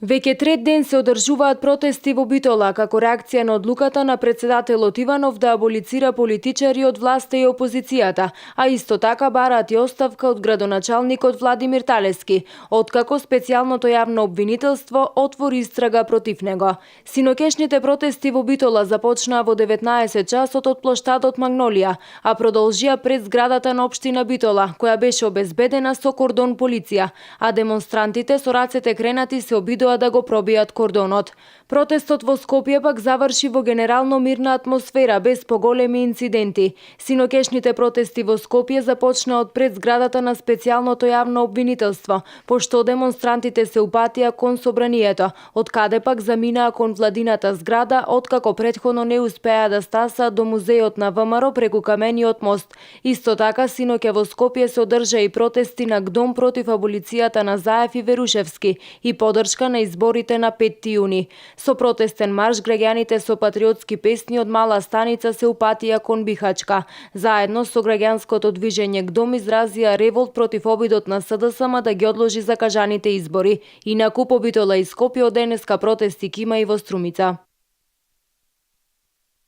Веќе трет ден се одржуваат протести во Битола како реакција на одлуката на председателот Иванов да аболицира политичари од власта и опозицијата, а исто така бараат и оставка од градоначалникот Владимир Талески, откако специјалното јавно обвинителство отвори истрага против него. Синокешните протести во Битола започнаа во 19 часот од плоштадот Магнолија, а продолжија пред зградата на општина Битола, која беше обезбедена со кордон полиција, а демонстрантите со рацете кренати се обидоа да го пробијат кордонот. Протестот во Скопје пак заврши во генерално мирна атмосфера без поголеми инциденти. Синокешните протести во Скопје започнаа од пред зградата на специјалното јавно обвинителство, пошто демонстрантите се упатија кон собранието, од каде пак заминаа кон владината зграда, откако претходно не успеа да стасаат до музеот на ВМРО преку камениот мост. Исто така синоќа во Скопје се одржа и протести на ГДОМ против аболицијата на Заев и Верушевски и поддршка на изборите на 5 јуни. Со протестен марш граѓаните со патриотски песни од Мала Станица се упатија кон Бихачка. Заедно со граѓанското движење ГДОМ изразија револт против обидот на СДСМ да ги одложи закажаните избори. Инаку по Битола и Скопје од денеска протести ќе има и во Струмица.